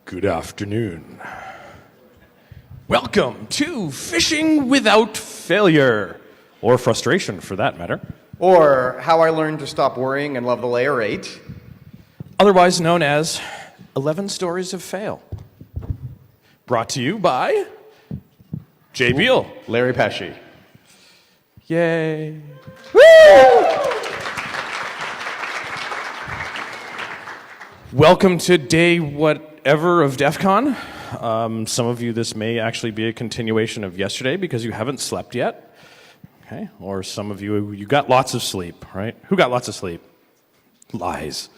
Good afternoon. Welcome to Phishing Without Failure, or frustration for that matter. Or How I Learned to Stop Worrying and Love the Layer 8. Otherwise known as 11 Stories of Fail. Brought to you by J. Beale. Larry Pesce. Yay. Woo! Welcome to day whatever of DEF CON. Some of you, this may actually be a continuation of yesterday because you haven't slept yet. Okay? Or some of you, you got lots of sleep, right? Who got lots of sleep? Lies.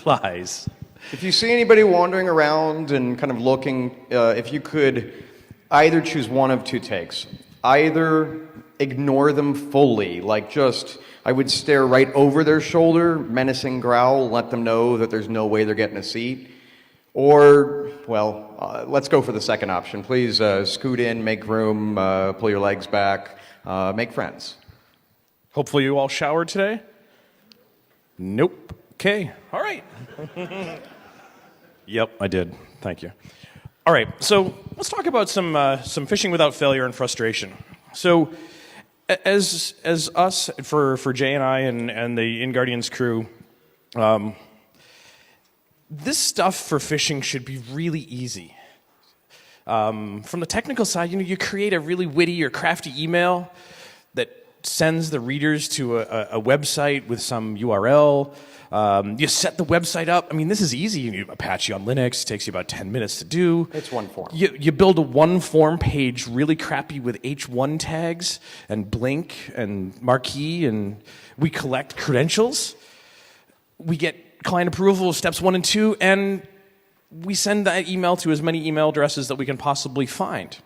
Lies. If you see anybody wandering around and kind of looking, if you could either choose one of two takes. Either ignore them fully, like just, I would stare right over their shoulder, menacing growl, let them know that there's no way they're getting a seat. Or, well, let's go for the second option. Please scoot in, make room, pull your legs back, make friends. Hopefully you all showered today? Nope. Okay. All right. Yep, I did. Thank you. All right. So let's talk about some phishing without failure and frustration. So as us, for Jay and I and the InGuardians crew, this stuff for phishing should be really easy. From the technical side, you create a really witty or crafty email that sends the readers to a website with some URL. You set the website up. I mean, this is easy. You Apache on Linux. It takes you about 10 minutes to do. It's one form. You build a one form page really crappy with H1 tags and blink and marquee, and we collect credentials. We get client approval of steps 1 and 2, and we send that email to as many email addresses that we can possibly find.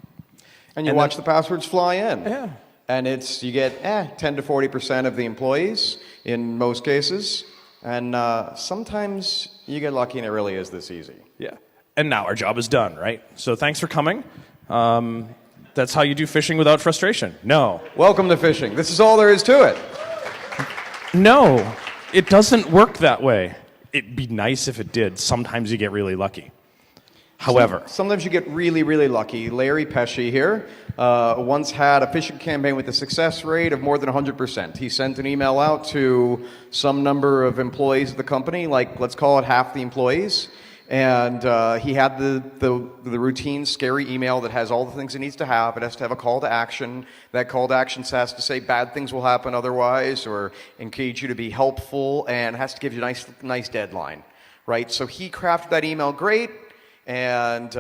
And you watch the passwords fly in. Yeah. And you get 10 to 40% of the employees in most cases. And sometimes you get lucky and it really is this easy. Yeah. And now our job is done, right? So thanks for coming. That's how you do phishing without frustration. No. Welcome to phishing. This is all there is to it. No. It doesn't work that way. It'd be nice if it did. Sometimes you get really lucky. However, sometimes you get really, really lucky. Larry Pesce here once had a phishing campaign with a success rate of more than 100%. He sent an email out to some number of employees of the company, like let's call it half the employees, and he had the routine scary email that has all the things it needs to have. It has to have a call to action. That call to action has to say bad things will happen otherwise, or engage you to be helpful, and has to give you a nice deadline, right? So he crafted that email great. And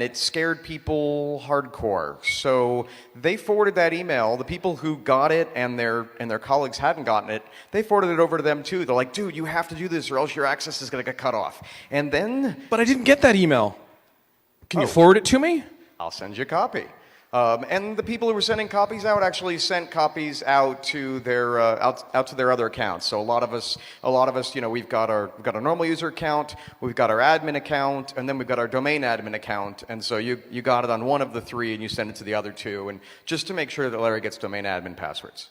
it scared people hardcore. So they forwarded that email. The people who got it and their colleagues hadn't gotten it, they forwarded it over to them too. They're like, dude, you have to do this or else your access is going to get cut off. And then... But I didn't get that email. Can you forward it to me? I'll send you a copy. And the people who were sending copies out actually sent copies out to their out to their other accounts. So a lot of us, we've got our normal user account, we've got our admin account, and then we've got our domain admin account. And so you got it on one of the three, and you send it to the other two, and just to make sure that Larry gets domain admin passwords.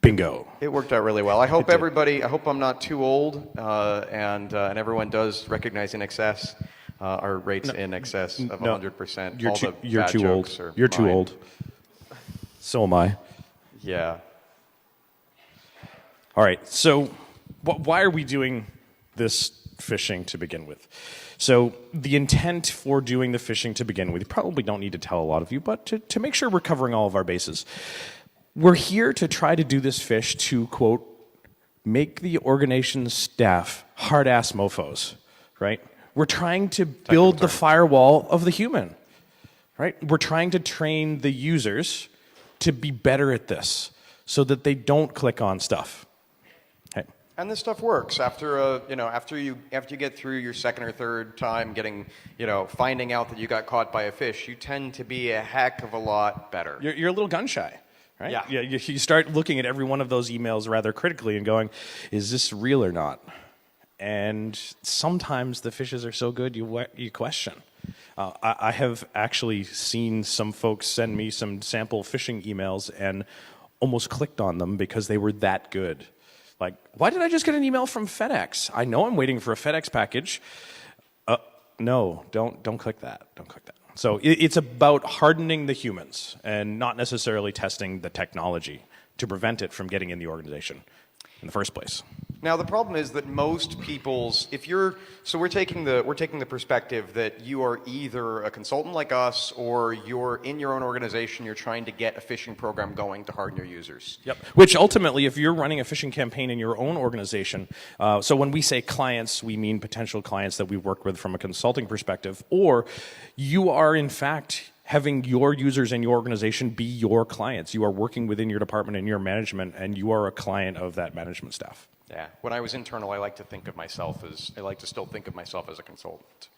Bingo. It worked out really well. I hope everybody. I hope I'm not too old, and everyone does recognize INXS. Our rates in excess of 100%. You're too old. You're too old. So am I. Yeah. All right. So why are we doing this phishing to begin with? So the intent for doing the phishing to begin with, you probably don't need to tell a lot of you, but to make sure we're covering all of our bases. We're here to try to do this phish to, quote, make the organization's staff hard-ass mofos, right? We're trying to build the firewall of the human, right? We're trying to train the users to be better at this so that they don't click on stuff. Okay. And this stuff works after you get through your second or third time finding out that you got caught by a phish, you tend to be a heck of a lot better. You're a little gun shy, right? Yeah. You start looking at every one of those emails rather critically and going, is this real or not? And sometimes the phishes are so good you question. I have actually seen some folks send me some sample phishing emails and almost clicked on them because they were that good. Like, why did I just get an email from FedEx? I know I'm waiting for a FedEx package. No, don't click that. Don't click that. So it's about hardening the humans and not necessarily testing the technology to prevent it from getting in the organization in the first place. Now the problem is that most people's, so we're taking the perspective that you are either a consultant like us or you're in your own organization, you're trying to get a phishing program going to harden your users. Yep. Which ultimately, if you're running a phishing campaign in your own organization, so when we say clients, we mean potential clients that we work with from a consulting perspective, or you are in fact having your users in your organization be your clients. You are working within your department and your management, and you are a client of that management staff. Yeah. When I was internal, I like to still think of myself as a consultant.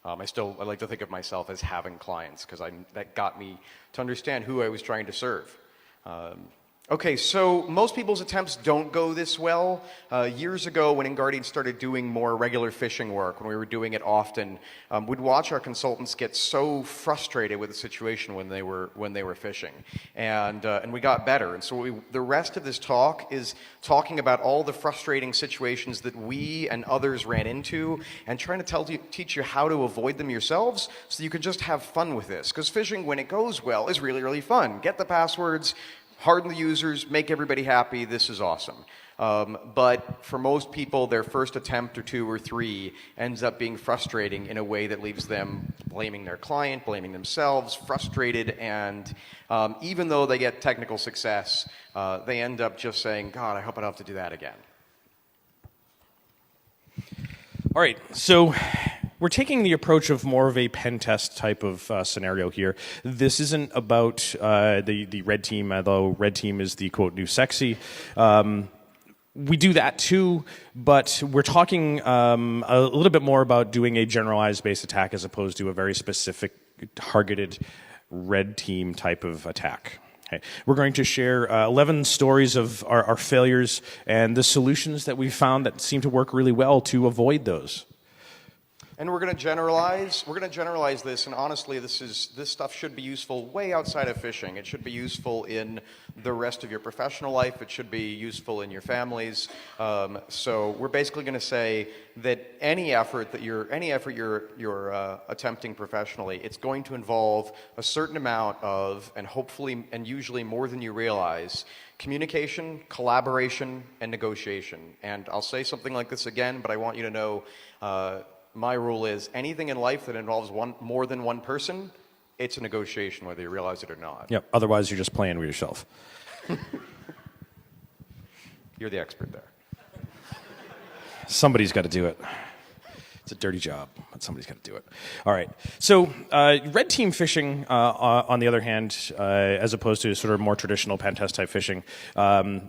I like to think of myself as having clients because that got me to understand who I was trying to serve. Okay, so most people's attempts don't go this well. Years ago, when InGuardians started doing more regular phishing work, when we were doing it often, we'd watch our consultants get so frustrated with the situation when they were phishing, and we got better. And so the rest of this talk is talking about all the frustrating situations that we and others ran into, and trying to teach you how to avoid them yourselves, so you can just have fun with this. Because phishing, when it goes well, is really, really fun. Get the passwords, harden the users, make everybody happy. This is awesome. But for most people, their first attempt or two or three ends up being frustrating in a way that leaves them blaming their client, blaming themselves, frustrated, and even though they get technical success, they end up just saying, God, I hope I don't have to do that again. All right, so we're taking the approach of more of a pen test type of scenario here. This isn't about the red team, although red team is the quote new sexy. We do that too, but we're talking a little bit more about doing a generalized base attack as opposed to a very specific targeted red team type of attack. Okay. We're going to share 11 stories of our failures and the solutions that we found that seem to work really well to avoid those. And we're going to generalize. We're going to generalize this, and honestly, this stuff should be useful way outside of phishing. It should be useful in the rest of your professional life. It should be useful in your families. So we're basically going to say that any effort you're attempting professionally, it's going to involve a certain amount of, and hopefully, and usually more than you realize, communication, collaboration, and negotiation. And I'll say something like this again, but I want you to know. My rule is anything in life that involves more than one person, it's a negotiation, whether you realize it or not. Yep. Otherwise, you're just playing with yourself. You're the expert there. Somebody's got to do it. It's a dirty job, but somebody's got to do it. All right. So red team phishing, on the other hand, as opposed to sort of more traditional pen test type phishing,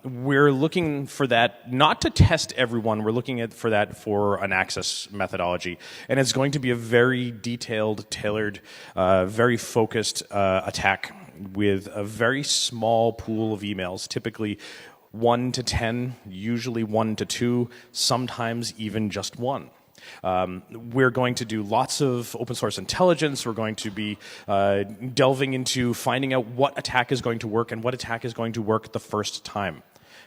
we're looking for that not to test everyone. We're looking for that for an access methodology. And it's going to be a very detailed, tailored, very focused attack with a very small pool of emails, typically 1 to 10, usually 1 to 2, sometimes even just 1. We're going to do lots of open source intelligence. We're going to be delving into finding out what attack is going to work and what attack is going to work the first time,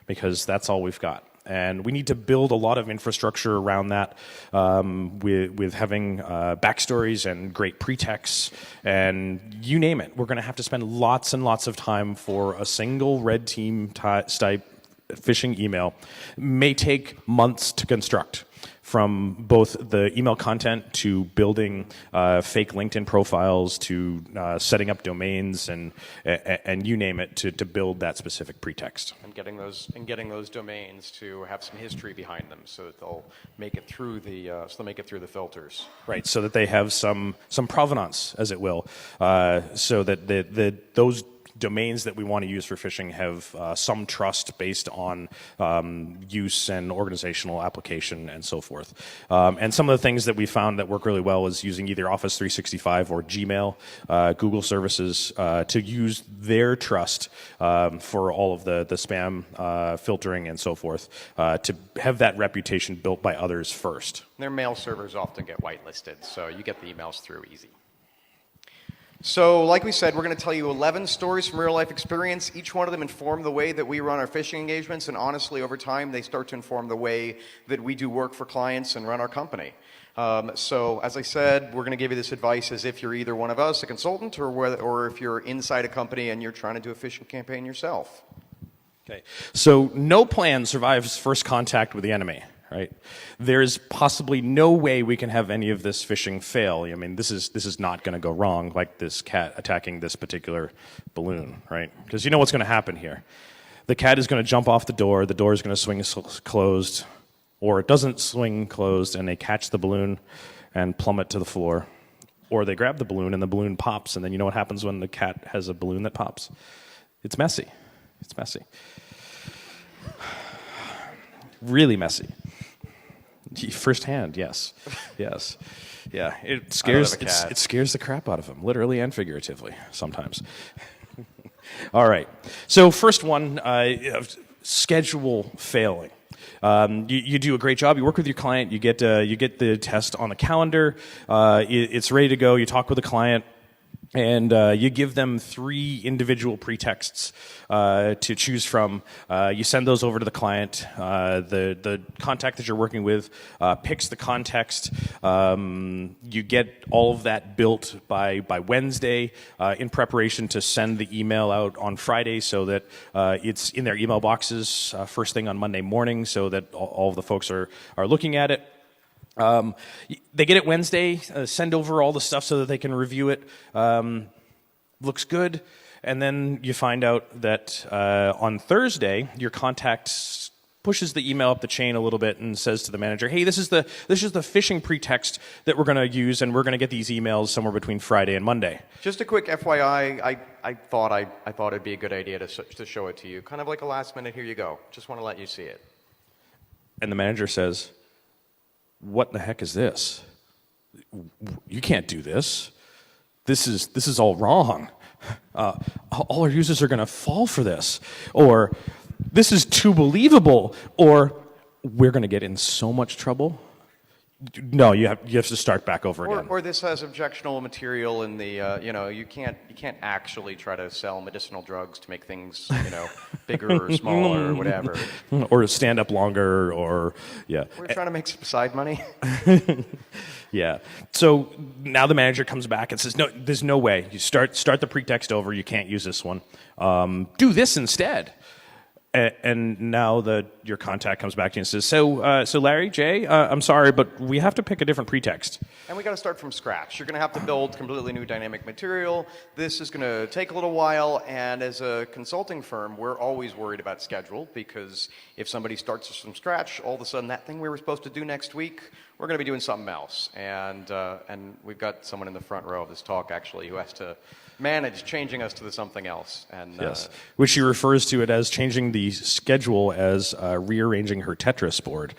because that's all we've got. And we need to build a lot of infrastructure around that with having backstories and great pretexts and you name it. We're going to have to spend lots and lots of time for a single red team type phishing email. May take months to construct, from both the email content to building fake LinkedIn profiles to setting up domains and you name it to build that specific pretext. And getting those domains to have some history behind them, so that they'll make it through the filters. Right, so that they have some provenance, as it will, so that those domains that we want to use for phishing have some trust based on use and organizational application and so forth. And some of the things that we found that work really well is using either Office 365 or Gmail, Google services, to use their trust for all of the spam filtering and so forth, to have that reputation built by others first. Their mail servers often get whitelisted, so you get the emails through easy. So, like we said, we're going to tell you 11 stories from real-life experience. Each one of them inform the way that we run our phishing engagements, and honestly, over time, they start to inform the way that we do work for clients and run our company. So, as I said, we're going to give you this advice as if you're either one of us, a consultant, or if you're inside a company and you're trying to do a phishing campaign yourself. Okay. So, no plan survives first contact with the enemy. Right? There's possibly no way we can have any of this phishing fail. I mean, this is not going to go wrong, like this cat attacking this particular balloon, right? Because you know what's going to happen here. The cat is going to jump off the door is going to swing closed, or it doesn't swing closed, and they catch the balloon and plummet to the floor. Or they grab the balloon, and the balloon pops, and then you know what happens when the cat has a balloon that pops? It's messy. It's messy. Really messy. Firsthand, yes, yes, yeah. It scares the crap out of them, literally and figuratively, sometimes. All right. So first one, schedule failing. You do a great job. You work with your client. You get the test on the calendar. It's ready to go. You talk with the client. And you give them 3 individual pretexts to choose from. You send those over to the client. The contact that you're working with picks the context. You get all of that built by Wednesday in preparation to send the email out on Friday so that it's in their email boxes first thing on Monday morning so that all of the folks are looking at it. They get it Wednesday, send over all the stuff so that they can review it. Looks good. And then you find out that on Thursday, your contact pushes the email up the chain a little bit and says to the manager, hey, this is the phishing pretext that we're going to use, and we're going to get these emails somewhere between Friday and Monday. Just a quick FYI, I thought it'd be a good idea to show it to you. Kind of like a last minute, here you go. Just want to let you see it. And the manager says, what the heck is this? You can't do this. This is all wrong. All our users are going to fall for this. Or this is too believable. Or we're going to get in so much trouble. No, you have to start back over again. Or this has objectionable material in the you can't actually try to sell medicinal drugs to make things bigger or smaller or whatever. Or stand up longer, or yeah. We're trying to make some side money. Yeah. So now the manager comes back and says, no, there's no way. You start the pretext over. You can't use this one. Do this instead. And now your contact comes back to you and says, so Larry, Jay, I'm sorry, but we have to pick a different pretext. And we got to start from scratch. You're going to have to build completely new dynamic material. This is going to take a little while, and as a consulting firm, we're always worried about schedule, because if somebody starts us from scratch, all of a sudden that thing we were supposed to do next week, we're going to be doing something else. And we've got someone in the front row of this talk, actually, who has to manage changing us to something else. And yes, which she refers to it as changing the schedule as rearranging her Tetris board.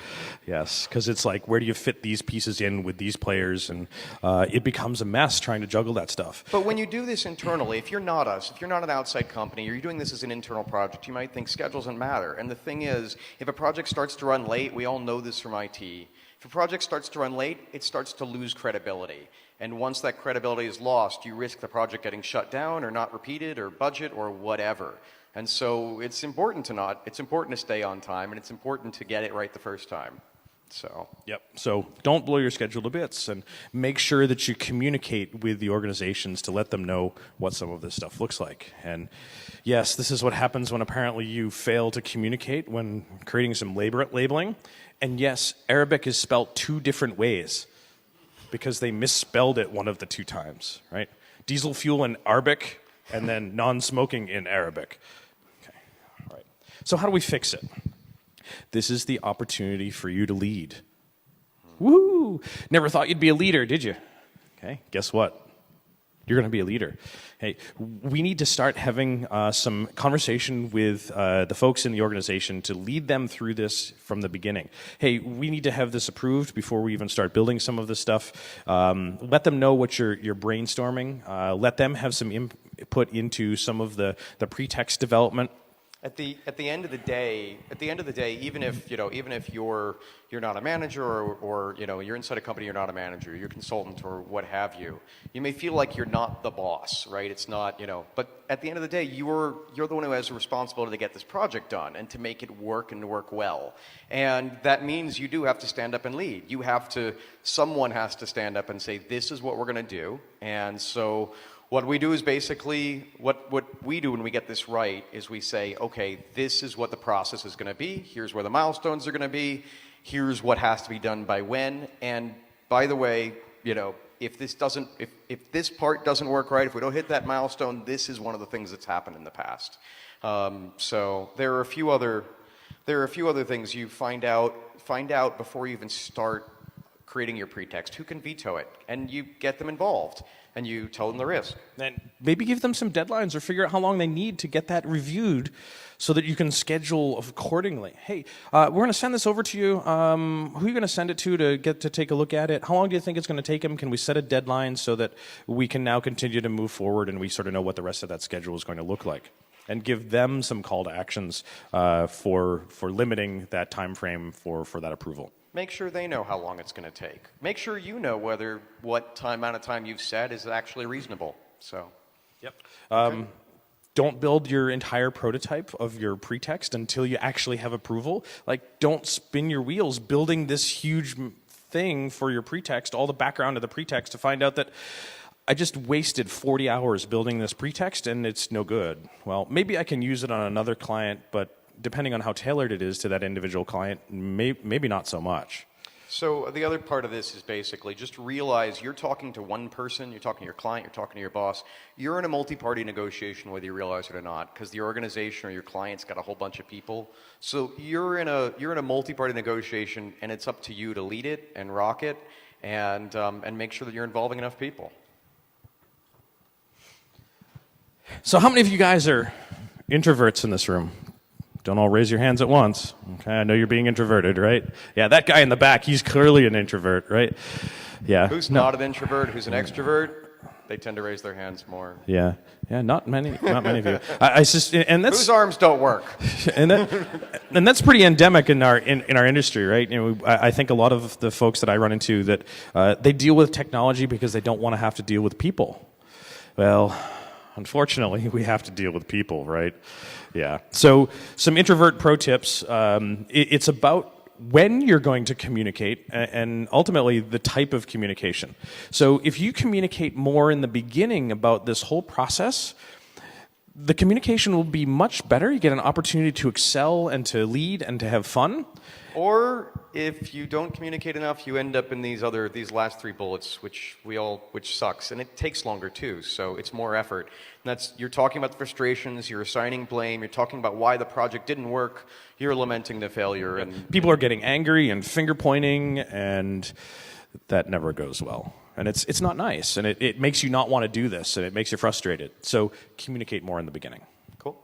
Yes, because it's like, where do you fit these pieces in with these players? And it becomes a mess trying to juggle that stuff. But when you do this internally, if you're not us, if you're not an outside company, or you're doing this as an internal project, you might think schedule doesn't matter. And the thing is, if a project starts to run late, we all know this from IT. If a project starts to run late, it starts to lose credibility. And once that credibility is lost, you risk the project getting shut down or not repeated or budget or whatever. And so it's important to stay on time, and it's important to get it right the first time. So. Yep. So don't blow your schedule to bits, and make sure that you communicate with the organizations to let them know what some of this stuff looks like. And yes, this is what happens when apparently you fail to communicate when creating some labeling. And yes, Arabic is spelt 2 different ways, because they misspelled it one of the 2 times, right? Diesel fuel in Arabic, and then non-smoking in Arabic. Okay, all right. So how do we fix it? This is the opportunity for you to lead. Woo! Never thought you'd be a leader, did you? Okay, guess what? You're going to be a leader. Hey, we need to start having some conversation with the folks in the organization to lead them through this from the beginning. Hey, we need to have this approved before we even start building some of this stuff. Let them know what you're brainstorming. Let them have some input into some of the pretext development. At the end of the day, even if you're not a manager or you're inside a company, you're not a manager, you're a consultant or what have you. You may feel like you're not the boss, right? It's not, but at the end of the day, you're the one who has the responsibility to get this project done and to make it work and work well. And that means you do have to stand up and lead. Someone has to stand up and say, this is what we're going to do. And so what we do is basically, what we do when we get this right is we say, okay, this is what the process is going to be. Here's where the milestones are going to be. Here's what has to be done by when. And by the way, if this part doesn't work right, if we don't hit that milestone, this is one of the things that's happened in the past. So there are a few other things you find out before you even start creating your pretext. Who can veto it? And you get them involved. And you tell them the risk. And maybe give them some deadlines or figure out how long they need to get that reviewed so that you can schedule accordingly. Hey, we're going to send this over to you. Who are you going to send it to get to take a look at it? How long do you think it's going to take them? Can we set a deadline so that we can now continue to move forward and we sort of know what the rest of that schedule is going to look like? And give them some call to actions for limiting that time frame for that approval. Make sure they know how long it's going to take. Make sure you know what amount of time you've said is actually reasonable. So, yep. Okay. Don't build your entire prototype of your pretext until you actually have approval. Like, don't spin your wheels building this huge thing for your pretext, all the background of the pretext, to find out that I just wasted 40 hours building this pretext and it's no good. Well, maybe I can use it on another client, but depending on how tailored it is to that individual client, maybe not so much. So the other part of this is basically just realize you're talking to one person, you're talking to your client, you're talking to your boss. You're in a multi-party negotiation whether you realize it or not, because the organization or your client's got a whole bunch of people. So you're in a multi-party negotiation, and it's up to you to lead it and rock it and make sure that you're involving enough people. So how many of you guys are introverts in this room? Don't all raise your hands at once. Okay, I know you're being introverted, right? Yeah, that guy in the back, he's clearly an introvert, right? Yeah. Who's not an introvert? Who's an extrovert? They tend to raise their hands more. Yeah, not many of you. And that's whose arms don't work. and that's pretty endemic in our industry, right? I think a lot of the folks that I run into that they deal with technology because they don't want to have to deal with people. Well, unfortunately, we have to deal with people, right? Yeah. So some introvert pro tips. It's about when you're going to communicate and ultimately the type of communication. So if you communicate more in the beginning about this whole process, the communication will be much better. You get an opportunity to excel and to lead and to have fun. Or if you don't communicate enough, you end up in these last three bullets, which sucks, and it takes longer too. So it's more effort. And you're talking about the frustrations, you're assigning blame, you're talking about why the project didn't work, you're lamenting the failure, and people are getting angry and finger pointing, and that never goes well. And it's not nice, and it makes you not want to do this, and it makes you frustrated. So communicate more in the beginning. Cool.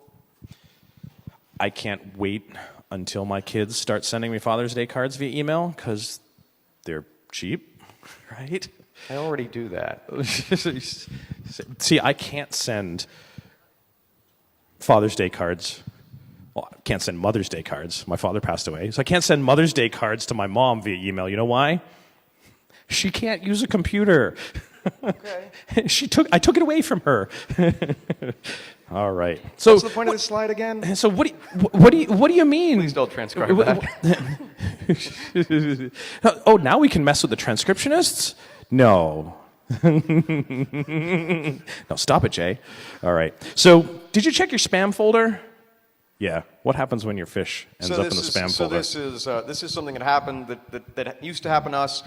I can't wait until my kids start sending me Father's Day cards via email because they're cheap, right? I already do that. See, I can't send Father's Day cards. Well, I can't send Mother's Day cards. My father passed away. So I can't send Mother's Day cards to my mom via email. You know why? She can't use a computer. Okay. I took it away from her. All right. So what's the point of this slide again? So what do you mean? Please don't transcribe that. Oh, now we can mess with the transcriptionists? No. No, stop it, Jay. All right. So, did you check your spam folder? Yeah. What happens when your fish ends up in the spam folder? So this is something that happened that used to happen to us.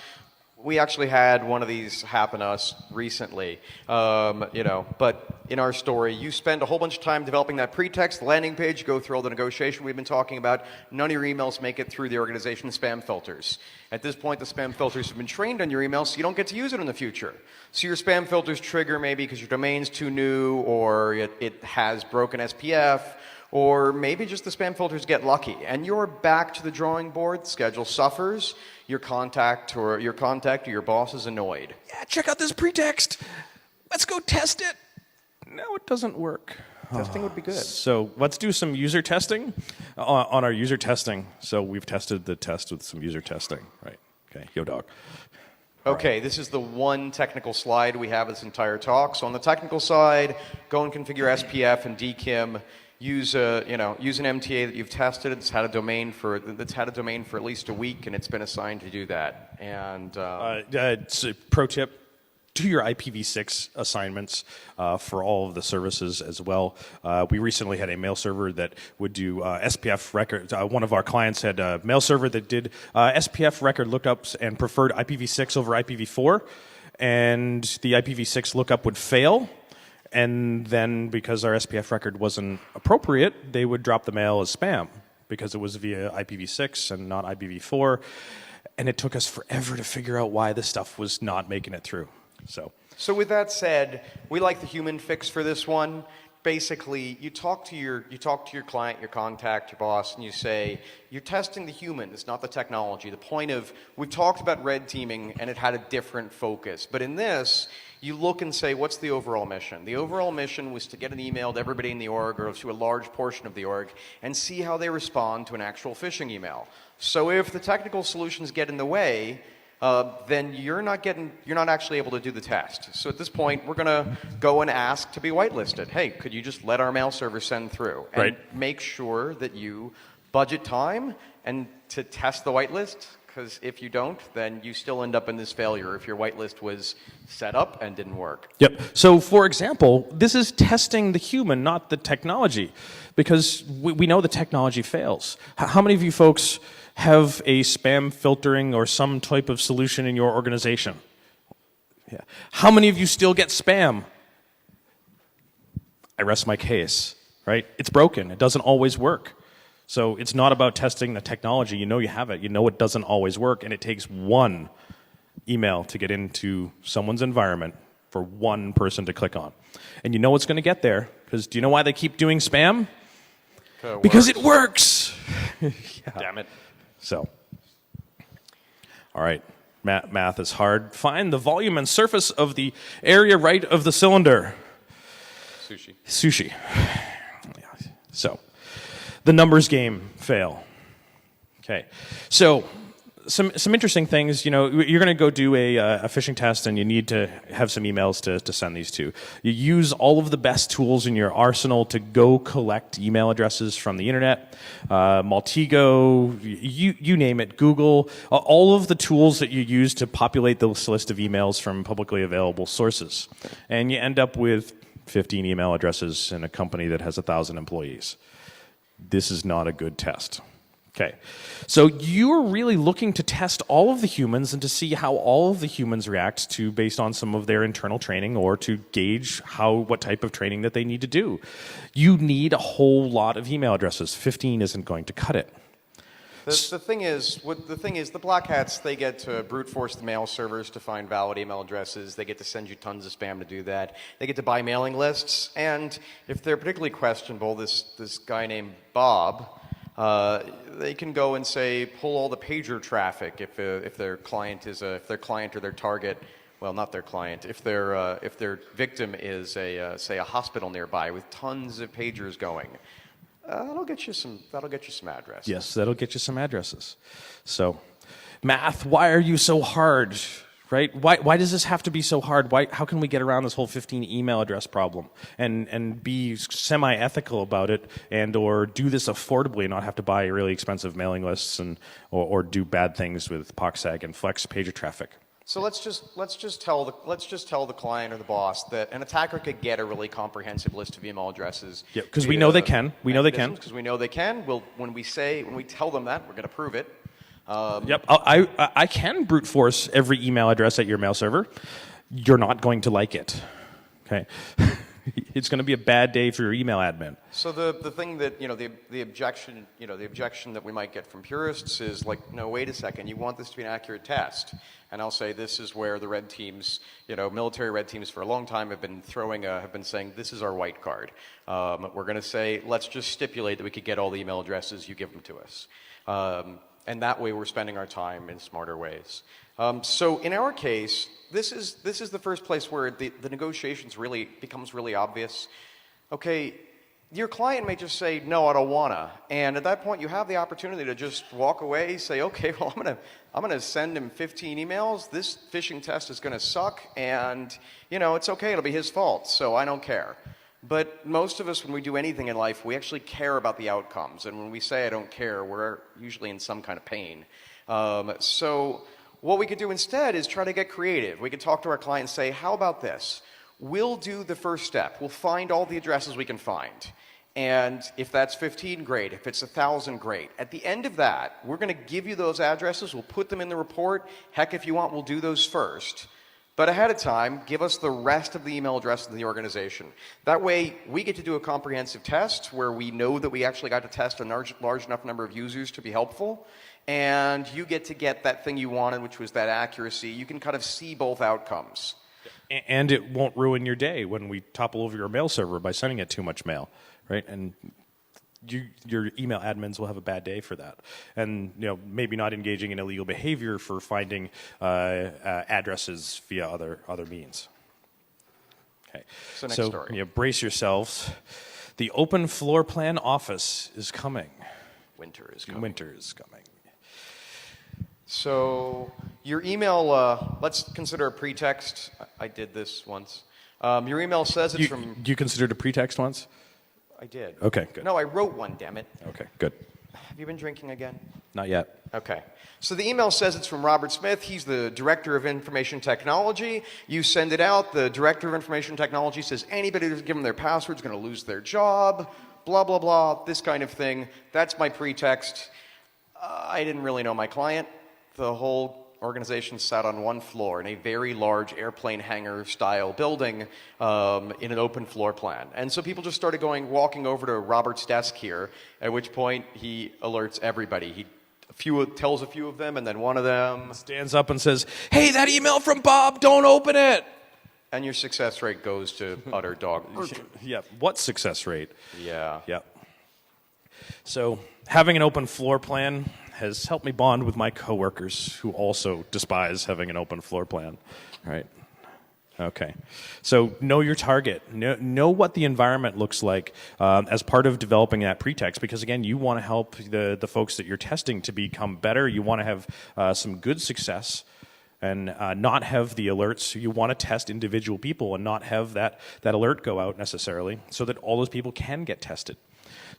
We actually had one of these happen to us recently, but in our story, you spend a whole bunch of time developing that pretext, landing page, go through all the negotiation we've been talking about. None of your emails make it through the organization's spam filters. At this point, the spam filters have been trained on your emails, so you don't get to use it in the future. So your spam filters trigger maybe because your domain's too new, or it has broken SPF, or maybe just the spam filters get lucky, and you're back to the drawing board. The schedule suffers. Your contact or your boss is annoyed. Yeah, check out this pretext. Let's go test it. No, it doesn't work. Testing would be good. So let's do some user testing on our user testing. So we've tested the test with some user testing, right? Okay, yo dog. Okay, this is the one technical slide we have this entire talk. So on the technical side, go and configure SPF and DKIM. Use an MTA that you've tested. It's had a domain for at least a week, and it's been assigned to do that. And it's a pro tip. Do your IPv6 assignments for all of the services as well. We recently had a mail server that would do SPF records. One of our clients had a mail server that did SPF record lookups and preferred IPv6 over IPv4, and the IPv6 lookup would fail. And then because our SPF record wasn't appropriate, they would drop the mail as spam because it was via IPv6 and not IPv4. And it took us forever to figure out why this stuff was not making it through. So with that said, we like the human fix for this one. Basically, you talk to your client, your contact, your boss, and you say, you're testing the human, it's not the technology. The point of, we've talked about red teaming, and it had a different focus. But in this, you look and say, what's the overall mission? The overall mission was to get an email to everybody in the org, or to a large portion of the org, and see how they respond to an actual phishing email. So if the technical solutions get in the way, then you're not actually able to do the test. So at this point, we're going to go and ask to be whitelisted. Hey, could you just let our mail server send through? And make sure that you budget time and to test the whitelist, because if you don't, then you still end up in this failure if your whitelist was set up and didn't work. Yep. So for example, this is testing the human, not the technology, because we know the technology fails. How many of you folks have a spam filtering or some type of solution in your organization? Yeah. How many of you still get spam? I rest my case, right? It's broken. It doesn't always work. So it's not about testing the technology. You know you have it. You know it doesn't always work, and it takes one email to get into someone's environment for one person to click on. And you know it's going to get there, because do you know why they keep doing spam? Because it works. Yeah. Damn it. So, all right, math is hard. Find the volume and surface of the area right of the cylinder. Sushi. So, the numbers game fail. Okay, so some interesting things. You know, you're going to go do a phishing test, and you need to have some emails to send these to. You use all of the best tools in your arsenal to go collect email addresses from the internet. Maltego, you name it, Google, all of the tools that you use to populate this list of emails from publicly available sources. And you end up with 15 email addresses in a company that has 1,000 employees. This is not a good test. Okay, so you're really looking to test all of the humans and to see how all of the humans react to based on some of their internal training, or to gauge what type of training that they need to do. You need a whole lot of email addresses. 15 isn't going to cut it. The thing is, the black hats, they get to brute force the mail servers to find valid email addresses. They get to send you tons of spam to do that. They get to buy mailing lists, and if they're particularly questionable, this guy named Bob, they can go and say pull all the pager traffic if their client or their target, well, not their client, if their victim is say a hospital nearby with tons of pagers going. That'll get you some addresses. Yes, that'll get you some addresses. So, math, why are you so hard? Right? Why does this have to be so hard? How can we get around this whole 15 email address problem and be semi-ethical about it, or do this affordably and not have to buy really expensive mailing lists or do bad things with POCSAG and flex pager traffic? So let's just tell the client or the boss that an attacker could get a really comprehensive list of email addresses. Yeah, because we know they can. Because we know they can. When we tell them that, we're going to prove it. Yep, I can brute force every email address at your mail server. You're not going to like it. Okay, it's going to be a bad day for your email admin. So the thing that the objection that we might get from purists is like, no, wait a second, you want this to be an accurate test, and I'll say this is where the red teams, military red teams for a long time have been saying this is our white card. We're going to say let's just stipulate that we could get all the email addresses, you give them to us. And that way we're spending our time in smarter ways. So in our case, this is the first place where the negotiations really becomes really obvious. Okay, your client may just say, no, I don't wanna. And at that point, you have the opportunity to just walk away, say, okay, well, I'm gonna send him 15 emails. This phishing test is gonna suck, and it's okay, it'll be his fault, so I don't care. But most of us, when we do anything in life, we actually care about the outcomes. And when we say I don't care, we're usually in some kind of pain. So what we could do instead is try to get creative. We could talk to our client and say, how about this? We'll do the first step. We'll find all the addresses we can find. And if that's 15, great. If it's 1,000, great. At the end of that, we're going to give you those addresses. We'll put them in the report. Heck, if you want, we'll do those first. But ahead of time, give us the rest of the email addresses in the organization. That way, we get to do a comprehensive test where we know that we actually got to test a large enough number of users to be helpful. And you get that thing you wanted, which was that accuracy. You can kind of see both outcomes. And it won't ruin your day when we topple over your mail server by sending it too much mail, right? And your email admins will have a bad day for that. And maybe not engaging in illegal behavior for finding addresses via other means. Okay. So next story. Brace yourselves. The open floor plan office is coming. Winter is coming. Winter is coming. So your email, let's consider a pretext. I did this once. Your email says it's from... You considered a pretext once? I did. Okay, good. No, I wrote one, damn it. Okay, good. Have you been drinking again? Not yet. Okay. So the email says it's from Robert Smith. He's the Director of Information Technology. You send it out. The Director of Information Technology says anybody who's given their password is going to lose their job, blah, blah, blah, this kind of thing. That's my pretext. I didn't really know my client. The whole organization sat on one floor in a very large airplane hangar style building in an open floor plan. And so people just started walking over to Robert's desk here, at which point he alerts everybody. He tells a few of them, and then one of them stands up and says, "Hey, that email from Bob, don't open it." And your success rate goes to utter dog. Yeah, what success rate? Yeah. Yeah. So having an open floor plan has helped me bond with my coworkers who also despise having an open floor plan, right? Okay. So know your target. Know what the environment looks like as part of developing that pretext, because again, you want to help the folks that you're testing to become better. You want to have some good success and not have the alerts. You want to test individual people and not have that alert go out necessarily, so that all those people can get tested.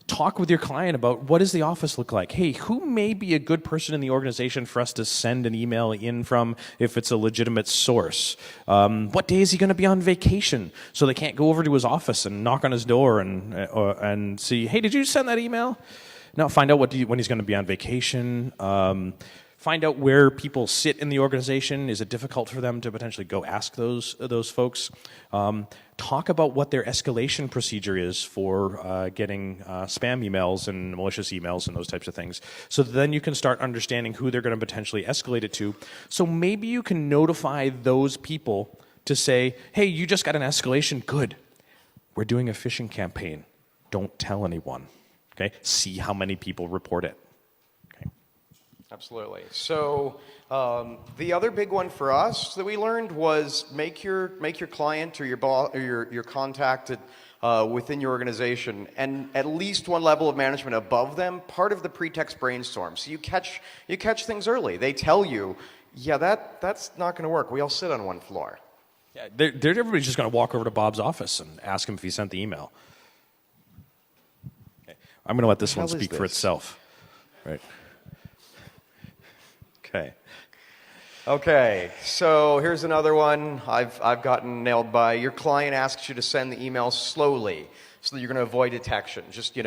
Talk with your client about what does the office look like. Hey, who may be a good person in the organization for us to send an email in from if it's a legitimate source? What day is he going to be on vacation so they can't go over to his office and knock on his door and see, hey, did you send that email? No, find out when he's going to be on vacation. Find out where people sit in the organization. Is it difficult for them to potentially go ask those folks? Talk about what their escalation procedure is for getting spam emails and malicious emails and those types of things. So then you can start understanding who they're going to potentially escalate it to. So maybe you can notify those people to say, hey, you just got an escalation. Good. We're doing a phishing campaign. Don't tell anyone. Okay? See how many people report it. Absolutely. So the other big one for us that we learned was make your client or your boss or your contact within your organization and at least one level of management above them part of the pretext brainstorm. So you catch things early. They tell you, yeah, that's not going to work. We all sit on one floor. Yeah, everybody's just going to walk over to Bob's office and ask him if he sent the email. Okay. I'm going to let this one speak for itself. Right. Okay, so here's another one I've gotten nailed by. Your client asks you to send the email slowly so that you're going to avoid detection. Just,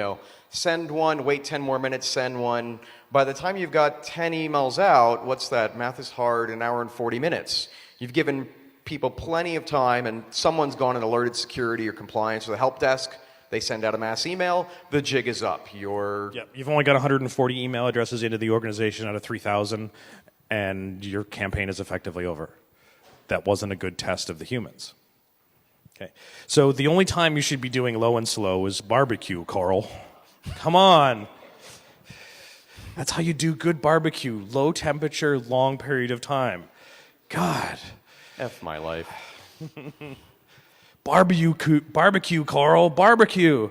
send one, wait 10 more minutes, send one. By the time you've got 10 emails out, what's that? Math is hard, an hour and 40 minutes. You've given people plenty of time, and someone's gone and alerted security or compliance or the help desk. They send out a mass email. The jig is up. You've only got 140 email addresses into the organization out of 3,000, and your campaign is effectively over. That wasn't a good test of the humans. Okay. So the only time you should be doing low and slow is barbecue, Carl. Come on. That's how you do good barbecue. Low temperature, long period of time. God. F my life. Barbecue, Carl, barbecue.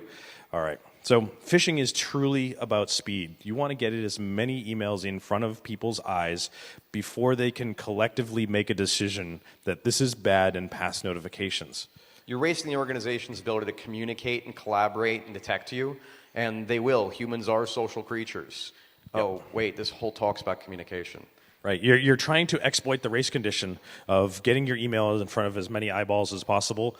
All right. So phishing is truly about speed. You want to get it as many emails in front of people's eyes before they can collectively make a decision that this is bad and pass notifications. You're racing the organization's ability to communicate and collaborate and detect you, and they will. Humans are social creatures. Yep. Oh, wait, this whole talk's about communication. Right. You're trying to exploit the race condition of getting your email in front of as many eyeballs as possible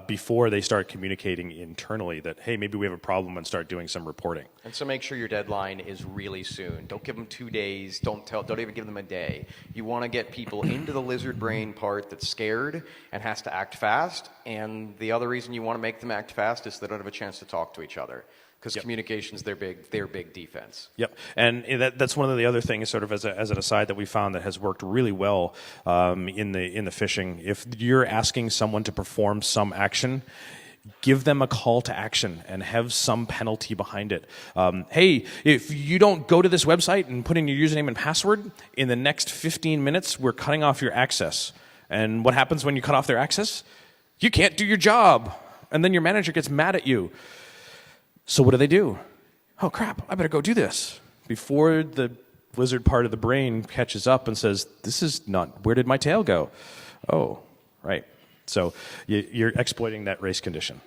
before they start communicating internally that, hey, maybe we have a problem, and start doing some reporting. And so make sure your deadline is really soon. Don't give them 2 days. Don't even give them a day. You want to get people into the lizard brain part that's scared and has to act fast. And the other reason you want to make them act fast is they don't have a chance to talk to each other. Because communication's their big defense. Yep, and that's one of the other things, sort of as an aside, that we found that has worked really well in the phishing. If you're asking someone to perform some action, give them a call to action and have some penalty behind it. Hey, if you don't go to this website and put in your username and password, in the next 15 minutes, we're cutting off your access. And what happens when you cut off their access? You can't do your job, and then your manager gets mad at you. So what do? Oh, crap, I better go do this. Before the lizard part of the brain catches up and says, this is not, where did my tail go? Oh, right. So you're exploiting that race condition.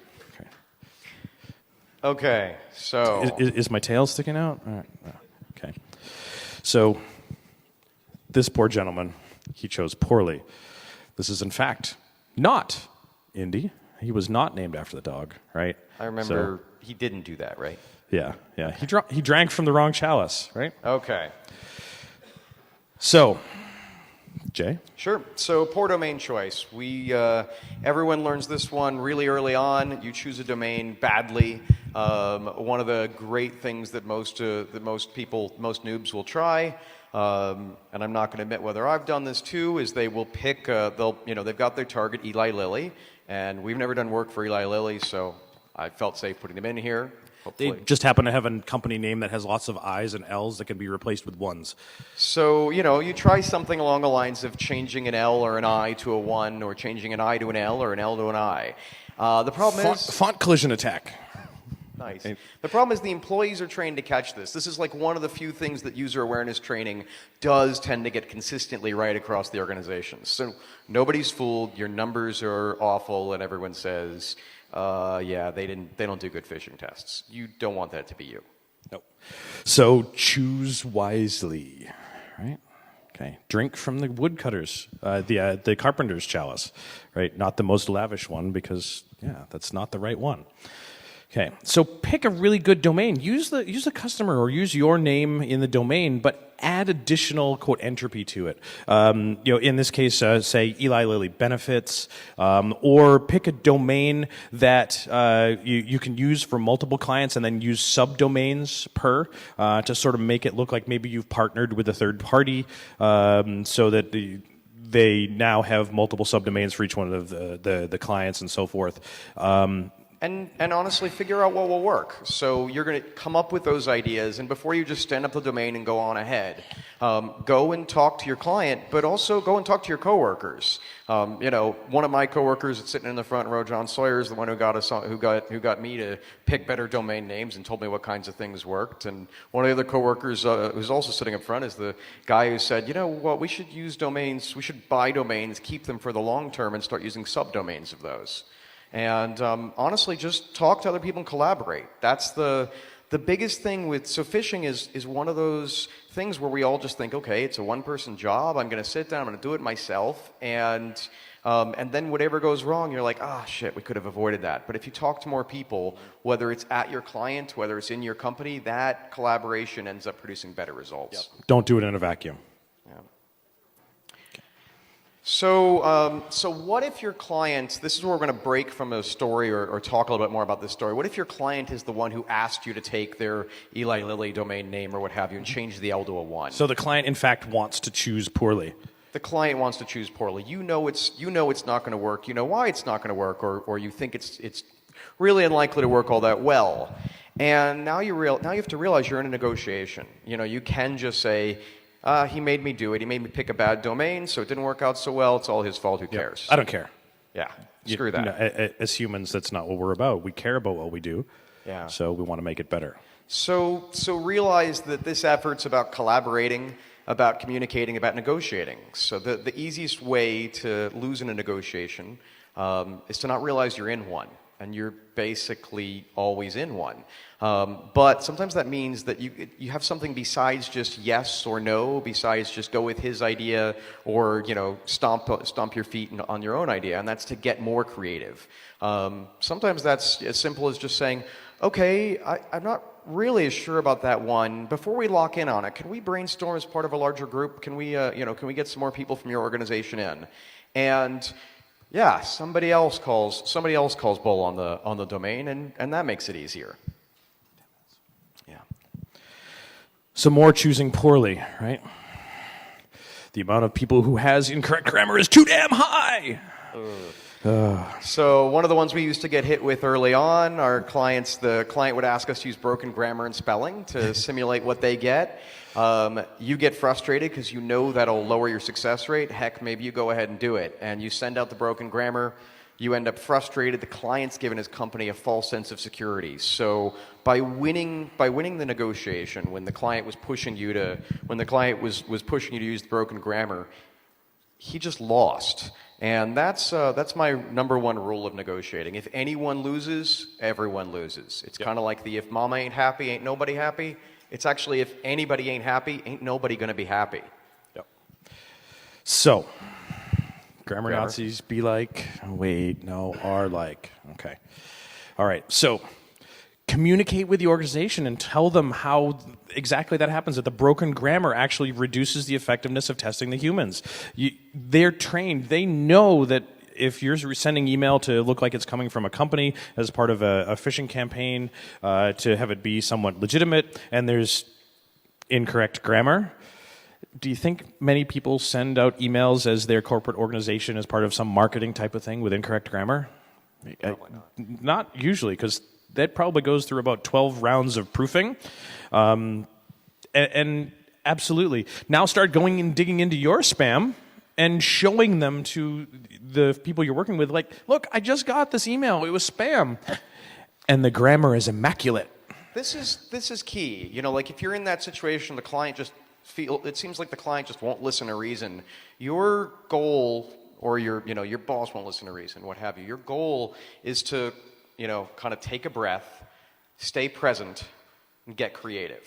Okay, so... Is my tail sticking out? All right. Okay. So this poor gentleman, he chose poorly. This is, in fact, not Indy. He was not named after the dog, right? I remember he didn't do that, right? Yeah. He drank from the wrong chalice, right? Okay. So, Jay? Sure. So, poor domain choice. Everyone learns this one really early on. You choose a domain badly. One of the great things that most noobs will try, and I'm not going to admit whether I've done this too, is they will pick. They've got their target Eli Lilly, and we've never done work for Eli Lilly, so I felt safe putting them in here. Hopefully. They just happen to have a company name that has lots of I's and L's that can be replaced with ones. So, you try something along the lines of changing an L or an I to a 1, or changing an I to an L or an L to an I. The problem is... Font collision attack. Nice. The problem is the employees are trained to catch this. This is like one of the few things that user awareness training does tend to get consistently right across the organization. So nobody's fooled, your numbers are awful, and everyone says... they don't do good phishing tests. You don't want that to be you. Nope. So choose wisely, right? Okay. Drink from the woodcutters, the carpenter's chalice, right? Not the most lavish one, because that's not the right one. Okay. So pick a really good domain. Use the customer, or use your name in the domain, but add additional quote entropy to it. In this case, say Eli Lilly benefits, or pick a domain that you can use for multiple clients, and then use subdomains per to sort of make it look like maybe you've partnered with a third party, so that they now have multiple subdomains for each one of the clients and so forth. And honestly, figure out what will work. So you're going to come up with those ideas, and before you just stand up the domain and go on ahead, go and talk to your client, but also go and talk to your coworkers. One of my coworkers that's sitting in the front row, John Sawyer, is the one who got me to pick better domain names and told me what kinds of things worked. And one of the other coworkers who's also sitting up front is the guy who said, we should use domains, we should buy domains, keep them for the long term, and start using subdomains of those. And honestly, just talk to other people and collaborate. That's the biggest thing so phishing is one of those things where we all just think, okay, it's a one-person job. I'm going to sit down, I'm going to do it myself. And then whatever goes wrong, you're like, shit, we could have avoided that. But if you talk to more people, whether it's at your client, whether it's in your company, that collaboration ends up producing better results. Yep. Don't do it in a vacuum. So what if your client, this is where we're going to break from a story or talk a little bit more about this story. What if your client is the one who asked you to take their Eli Lilly domain name or what have you and change the L to a 1? So the client, in fact, wants to choose poorly. The client wants to choose poorly. You know it's not going to work. You know why it's not going to work, or you think it's really unlikely to work all that well. And now you have to realize you're in a negotiation. You can just say, he made me do it. He made me pick a bad domain, so it didn't work out so well. It's all his fault. Who cares? I don't care. Yeah, screw that. As humans, that's not what we're about. We care about what we do. Yeah. So we want to make it better. So realize that this effort's about collaborating, about communicating, about negotiating. So the easiest way to lose in a negotiation is to not realize you're in one. And you're basically always in one. But sometimes that means that you have something besides just yes or no, besides just go with his idea or stomp your feet on your own idea, and that's to get more creative. Sometimes that's as simple as just saying, okay, I'm not really as sure about that one. Before we lock in on it, can we brainstorm as part of a larger group? Can we get some more people from your organization in? And yeah, somebody else calls bull on the domain, and that makes it easier. Yeah. Some more choosing poorly, right? The amount of people who has incorrect grammar is too damn high. So one of the ones we used to get hit with early on, the client would ask us to use broken grammar and spelling to simulate what they get. You get frustrated because you know that'll lower your success rate. Heck, maybe you go ahead and do it. And you send out the broken grammar. You end up frustrated. The client's given his company a false sense of security. So by winning the negotiation, when the client was pushing you to use the broken grammar, he just lost. And that's my number one rule of negotiating. If anyone loses, everyone loses. It's kind of like the if mama ain't happy, ain't nobody happy. It's actually if anybody ain't happy, ain't nobody going to be happy. Yep. So, grammar Nazis be like, wait, no, are like. Okay. All right. So, communicate with the organization and tell them how exactly that happens, that the broken grammar actually reduces the effectiveness of testing the humans. They're trained. They know that if you're sending email to look like it's coming from a company as part of a phishing campaign, to have it be somewhat legitimate, and there's incorrect grammar, do you think many people send out emails as their corporate organization as part of some marketing type of thing with incorrect grammar? Probably not. Not usually, because that probably goes through about 12 rounds of proofing. And absolutely. Now start going and digging into your spam and showing them to the people you're working with, like, look, I just got this email. It was spam. And the grammar is immaculate. This is key. Like if you're in that situation, it seems like the client just won't listen to reason. Your goal, or your boss won't listen to reason, what have you. Your goal is to, kind of take a breath, stay present, and get creative.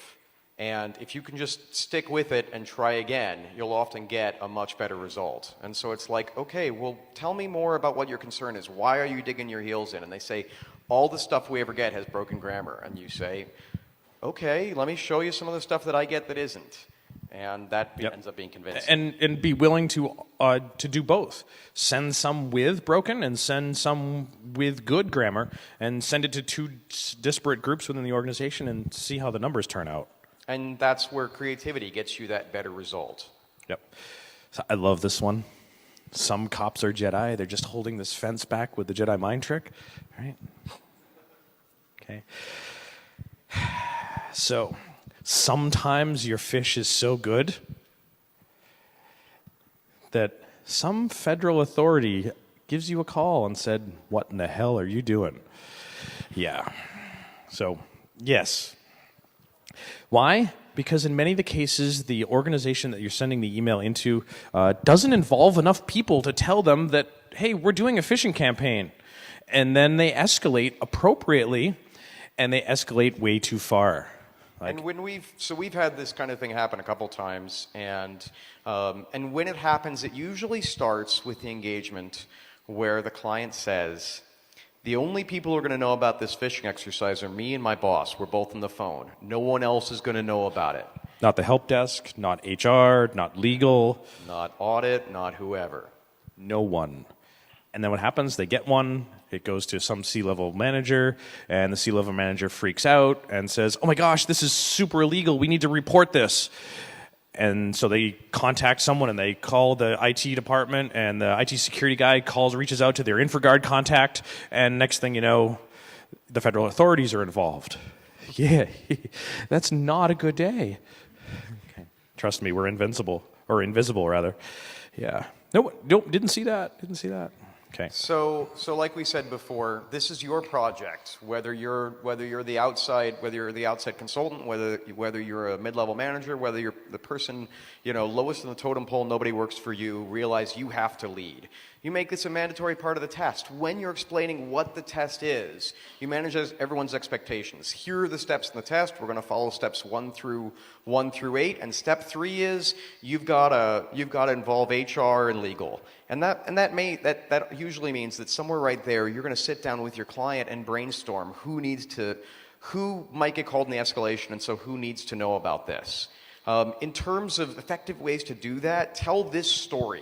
And if you can just stick with it and try again, you'll often get a much better result. And so it's like, okay, well, tell me more about what your concern is. Why are you digging your heels in? And they say, all the stuff we ever get has broken grammar. And you say, okay, let me show you some of the stuff that I get that isn't. And that ends up being convincing. And be willing to do both. Send some with broken and send some with good grammar, and send it to two disparate groups within the organization and see how the numbers turn out. And that's where creativity gets you that better result. Yep. So I love this one. Some cops are Jedi. They're just holding this fence back with the Jedi mind trick. Right? Okay. So, sometimes your fish is so good that some federal authority gives you a call and said, what in the hell are you doing? Yeah. So, yes. Why? Because in many of the cases, the organization that you're sending the email into doesn't involve enough people to tell them that, hey, we're doing a phishing campaign. And then they escalate appropriately, and they escalate way too far. And we've had this kind of thing happen a couple times, and when it happens, it usually starts with the engagement where the client says, the only people who are going to know about this phishing exercise are me and my boss. We're both on the phone. No one else is going to know about it. Not the help desk, not HR, not legal. Not audit, not whoever. No one. And then what happens? They get one. It goes to some C-level manager, and the C-level manager freaks out and says, oh my gosh, this is super illegal. We need to report this. And so they contact someone, and they call the IT department, and the IT security guy reaches out to their InfraGard contact, and next thing you know, the federal authorities are involved. Yeah, that's not a good day. Okay. Trust me, we're invisible rather. Yeah. No, didn't see that. Okay. So like we said before, this is your project. Whether you're the outside consultant, whether you're a mid-level manager, whether you're the person lowest in the totem pole, nobody works for you. Realize you have to lead. You make this a mandatory part of the test. When you're explaining what the test is, you manage everyone's expectations. Here are the steps in the test. We're going to follow steps 1 through 8, and step 3 is you've got to involve HR and legal. And that usually means that somewhere right there you're going to sit down with your client and brainstorm who might get called in the escalation, and so who needs to know about this. In terms of effective ways to do that, tell this story.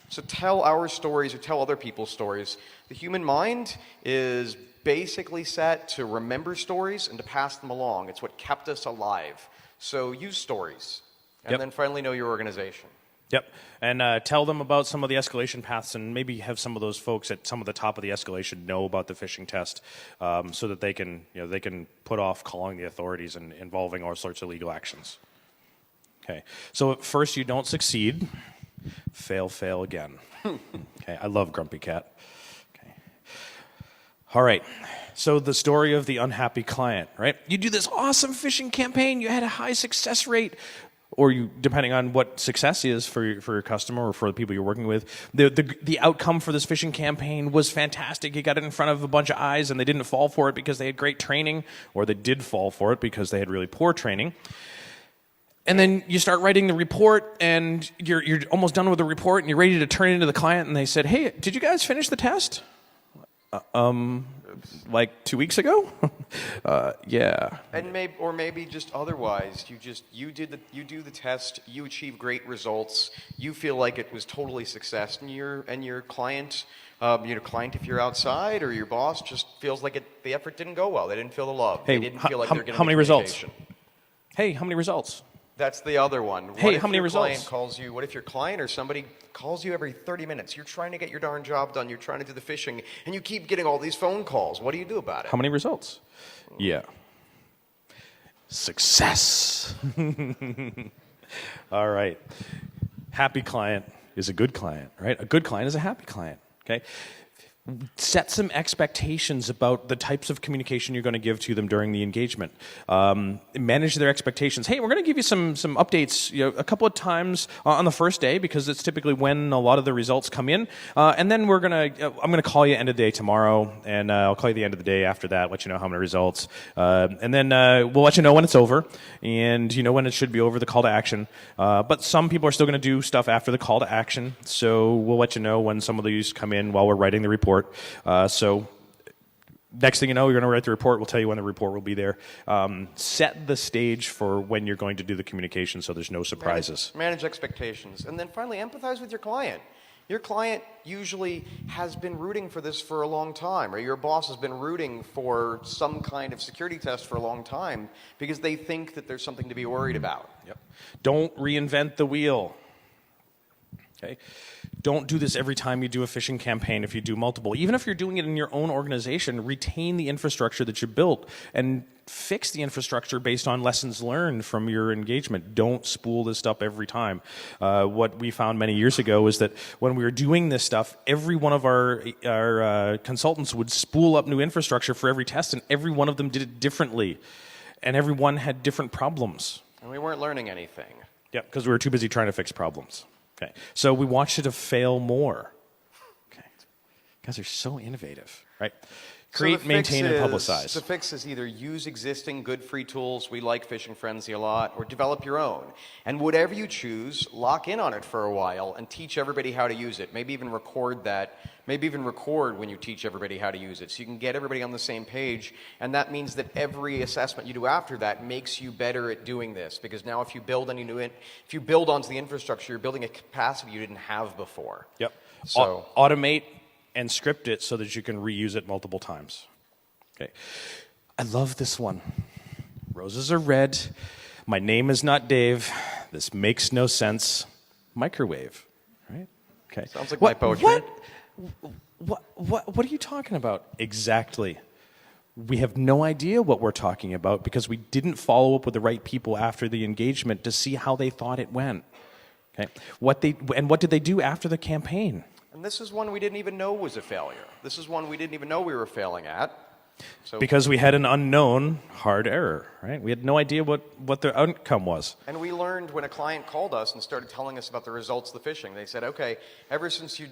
So tell our stories or tell other people's stories. The human mind is basically set to remember stories and to pass them along. It's what kept us alive. So use stories. And then finally know your organization. Yep, and tell them about some of the escalation paths, and maybe have some of those folks at some of the top of the escalation know about the phishing test, so that they can put off calling the authorities and involving all sorts of legal actions. Okay, so at first you don't succeed, fail again. Okay, I love Grumpy Cat. Okay, all right. So the story of the unhappy client, right? You do this awesome phishing campaign, you had a high success rate. Or you, depending on what success is for your customer or for the people you're working with, the outcome for this phishing campaign was fantastic. You got it in front of a bunch of eyes, and they didn't fall for it because they had great training, or they did fall for it because they had really poor training. And then you start writing the report, and you're almost done with the report, and you're ready to turn it into the client, and they said, "Hey, did you guys finish the test?" Like 2 weeks ago? Yeah. And maybe just otherwise, you do the test, you achieve great results, you feel like it was totally success, and your client, if you're outside, or your boss just feels like the effort didn't go well. They didn't feel the love. Hey, they didn't feel like they're getting how many results? communication. Hey, how many results? That's the other one. Hey, how many results? What if your client or somebody calls you every 30 minutes? You're trying to get your darn job done. You're trying to do the phishing, and you keep getting all these phone calls. What do you do about it? How many results? Yeah. Success. All right. Happy client is a good client, right? A good client is a happy client, okay? Set some expectations about the types of communication you're going to give to them during the engagement. Manage their expectations. Hey, we're going to give you some updates a couple of times on the first day, because it's typically when a lot of the results come in. And then I'm going to call you end of the day tomorrow, and I'll call you the end of the day after that, let you know how many results. And then we'll let you know when it's over, and when it should be over, the call to action. But some people are still going to do stuff after the call to action, so we'll let you know when some of these come in while we're writing the report. So next thing you know, you're going to write the report. We'll tell you when the report will be there. Set the stage for when you're going to do the communication, so there's no surprises. Manage expectations. And then finally, empathize with your client. Your client usually has been rooting for this for a long time, or your boss has been rooting for some kind of security test for a long time because they think that there's something to be worried about. Yep. Don't reinvent the wheel. Okay? Don't do this every time you do a phishing campaign if you do multiple. Even if you're doing it in your own organization, retain the infrastructure that you built and fix the infrastructure based on lessons learned from your engagement. Don't spool this stuff every time. What we found many years ago is that when we were doing this stuff, every one of our consultants would spool up new infrastructure for every test, and every one of them did it differently. And everyone had different problems. And we weren't learning anything. Yeah, because we were too busy trying to fix problems. Okay, so we want you to fail more. Okay, you guys are so innovative, right? Create, maintain, and publicize. The fix is either use existing good free tools, we like Phishing Frenzy a lot, or develop your own. And whatever you choose, lock in on it for a while and teach everybody how to use it. Maybe even record that. Maybe even record when you teach everybody how to use it, so you can get everybody on the same page. And that means that every assessment you do after that makes you better at doing this. Because now, if you build onto the infrastructure, you're building a capacity you didn't have before. Yep. So automate and script it so that you can reuse it multiple times. Okay. I love this one. Roses are red. My name is not Dave. This makes no sense. Microwave. Right? Okay. Sounds like my poetry. What are you talking about exactly? We have no idea what we're talking about because we didn't follow up with the right people after the engagement to see how they thought it went. Okay. What did they do after the campaign? And this is one we didn't even know was a failure. This is one we didn't even know we were failing at. So, because we had an unknown hard error, right? We had no idea what the outcome was. and we learned when a client called us and started telling us about the results of the phishing. They said, okay, ever since you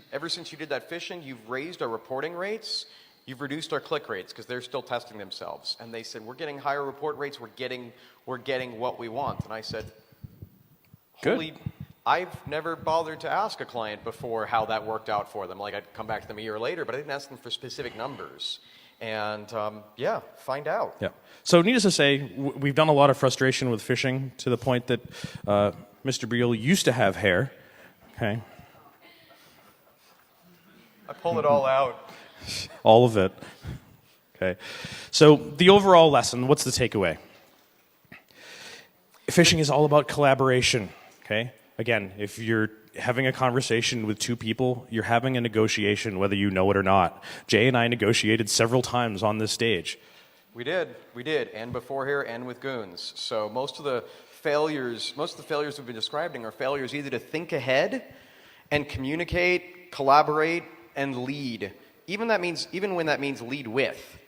did that phishing, you've raised our reporting rates, you've reduced our click rates, because they're still testing themselves. And they said, we're getting higher report rates, we're getting what we want. And I said, holy, I've never bothered to ask a client before how that worked out for them. Like, I'd come back to them a year later, but I didn't ask them for specific numbers. And yeah, find out. Yeah. So needless to say, we've done a lot of frustration with phishing to the point that Mr. Beale used to have hair. Okay. I pull it all out. All of it. Okay. So the overall lesson, what's the takeaway? Phishing is all about collaboration. Okay. Again, if you're having a conversation with two people, you're having a negotiation whether you know it or not. Jay and I negotiated several times on this stage. We did, and before here, and with goons. So most of the failures we've been describing are failures either to think ahead and communicate, collaborate, and lead. Even when that means lead with.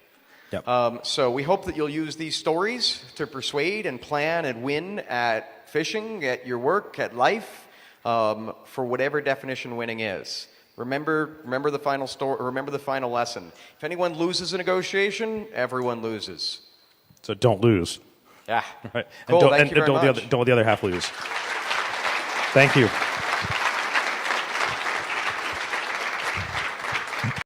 Yep. So we hope that you'll use these stories to persuade and plan and win at phishing, at your work, at life, for whatever definition winning is. Remember the final story. Remember the final lesson. If anyone loses a negotiation, everyone loses. So don't lose. Yeah. Right. Cool. And don't let the other half lose. Thank you.